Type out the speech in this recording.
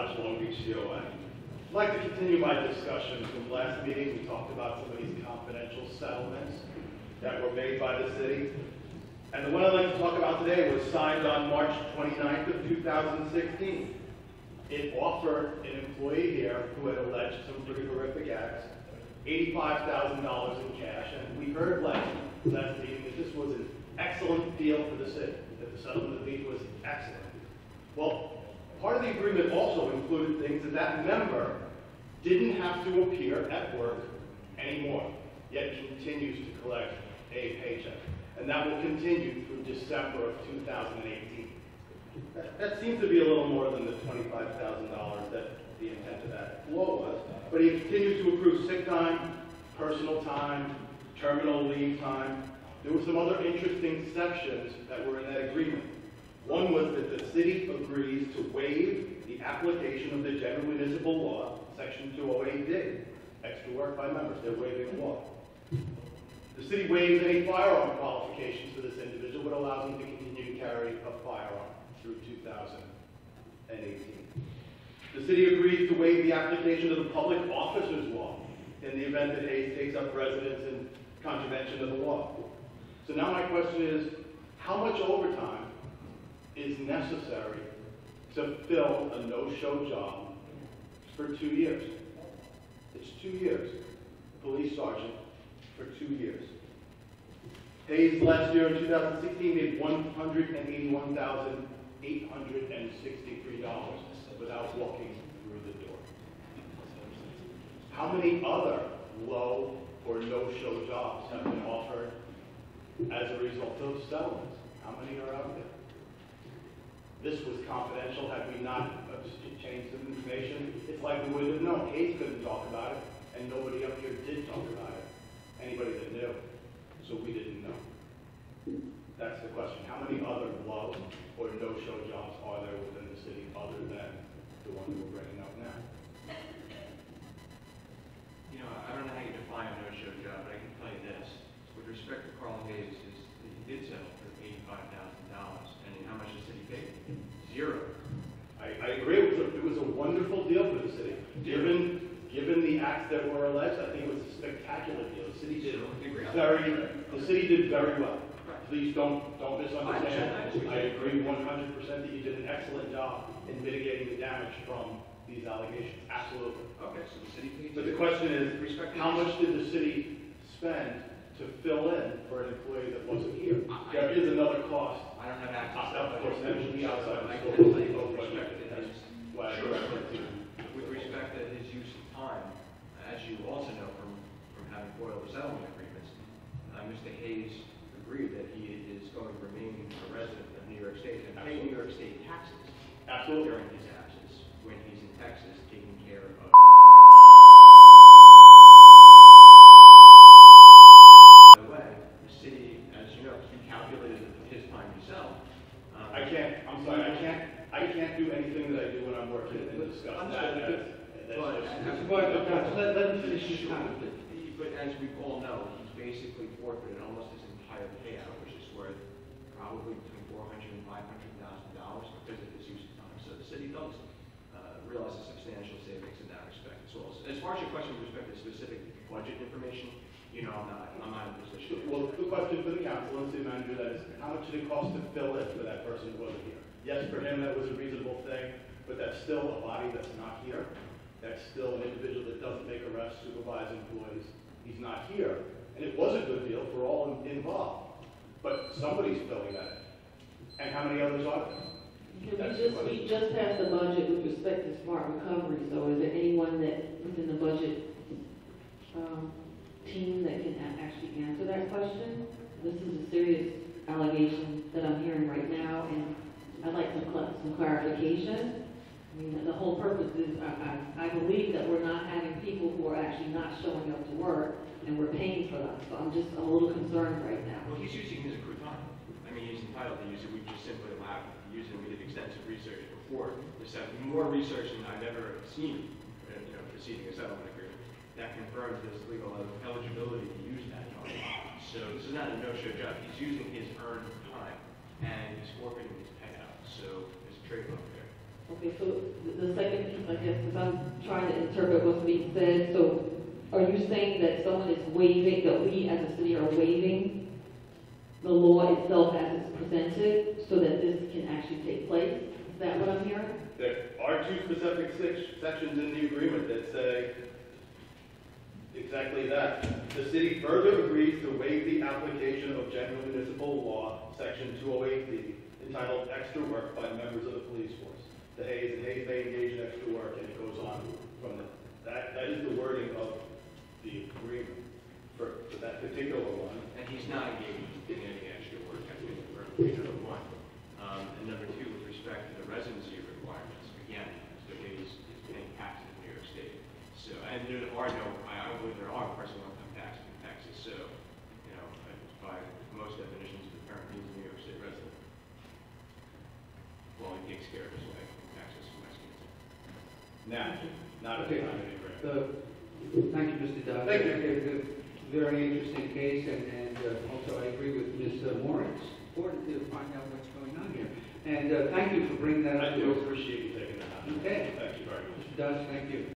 Long Beach COA. I'd like to continue my discussion from last meeting. We talked about some of these confidential settlements that were made by the city. And the one I'd like to talk about today was signed on March 29th of 2016. It offered an employee here who had alleged some pretty horrific acts $85,000 in cash. And we heard last meeting that this was an excellent deal for the city, that the settlement of the was excellent. Well, part of the agreement also included things that member didn't have to appear at work anymore, yet continues to collect a paycheck. And that will continue through December of 2018. That seems to be a little more than the $25,000 that the intent of that law was. But he continues to accrue sick time, personal time, terminal leave time. There were some other interesting sections that were in that agreement. One was that the city agrees to waive the application of the general municipal law, section 208D, extra work by members. They're waiving the law. The city waives any firearm qualifications for this individual, but allows him to continue to carry a firearm through 2018. The city agrees to waive the application of the public officers law in the event that Hayes takes up residence in contravention of the law. So now my question is, how much overtime is necessary to fill a no-show job for 2 years? It's 2 years. Police sergeant for 2 years. Hayes last year in 2016 made $181,863 without walking through the door. How many other low or no-show jobs have been offered as a result of settlements? How many are out there? This was confidential. Had we not changed the information, it's like we wouldn't have known. Hayes couldn't talk about it, and nobody up here did talk about it. Anybody that knew. So we didn't know. That's the question. How many other low or no-show jobs are there within the city other than the one we're bringing up now? You know, I don't know how you define a no-show job, but I can tell you this. With respect to Carl Hayes, he did settle for $85,000. And how much the city paid? Zero. I agree. It was a wonderful deal for the city. Given the acts that were alleged, I think it was a spectacular deal. The city did very well. Please don't misunderstand. I agree 100% that you did an excellent job in mitigating the damage from these allegations. Absolutely. Okay, so the city paid. But the question is, how much did the city spend to fill in for an employee that wasn't here? There is another cost. I don't have access to that. Of course, that should be outside the scope. scope. With respect to his use of time, as you also know from having foiled the settlement agreements, Mr. Hayes agreed that he is going to remain a resident of New York State and pay New York State taxes. Absolutely. During his absence, when he's in Texas taking care of. By the way, the city, as you know, he calculated his time himself. I can't do anything that I do when I'm working and discuss that. Let me finish this comment. But as we all know, he's basically forfeited almost his entire payout, which is worth probably between $400,000 and $500,000 because of his use of time. So the city does realize a substantial savings in that respect as well. As far as your question with respect to specific budget information, you know, I'm not in a position. Well, the question for the council and city manager that is, how much did it cost to fill in for that person who wasn't here? Yes, for him that was a reasonable thing, but that's still a body that's not here. That's still an individual that doesn't make arrests, supervise employees. He's not here. And it was a good deal for all involved. But somebody's filling that. And how many others are there? We just passed the budget with respect to smart recovery, so is there anyone that within the budget team that can actually answer that question? This is a serious allegation that I'm hearing right now, and I'd like some clarification. I mean, the whole purpose is, I believe that we're not having people who are actually not showing up to work, and we're paying for them. So I'm just a little concerned right now. Well, he's using his accrued time. I mean, he's entitled to use it. We just simply allowed him to use it. We did extensive research before. More research than I've ever seen, preceding a settlement agreement, that confirms his legal eligibility to use that time. So this is not a no-show job. He's using his earned time, and he's forfeiting his payout. So there's a trade-off there. Okay, so the second I guess, because I'm trying to interpret what's being said. So are you saying that someone is waiving, that we as a city are waiving the law itself as it's presented so that this can actually take place? Is that what I'm hearing? There are two specific sections in the agreement that say exactly that. The city further agrees to waive the application of general municipal law, section 208B, entitled Extra Work by members of the police force. The Hayes may engage in extra work, and it goes on from that. That is the wording of the agreement for that particular one. And he's not engaged in any extra work, I think, for number one. And number two, with respect to the residency requirements, again, Mr. Hayes is paying taxes in New York State. So, and there are no, I don't believe there are personal income taxes in Texas. So, you know, by most definitions, the parent is a New York State resident. Well, he takes care of his wife in Texas from Mexico. Now, not Okay. a agreement. Thank you, Mr. Dodd. Thank you. A very interesting case, and also I agree with Ms. Moore. It's important to find out what's going on here. And thank you for bringing that up. I do appreciate you taking the time. Okay. Thank you very much. Mr. Dodd, thank you.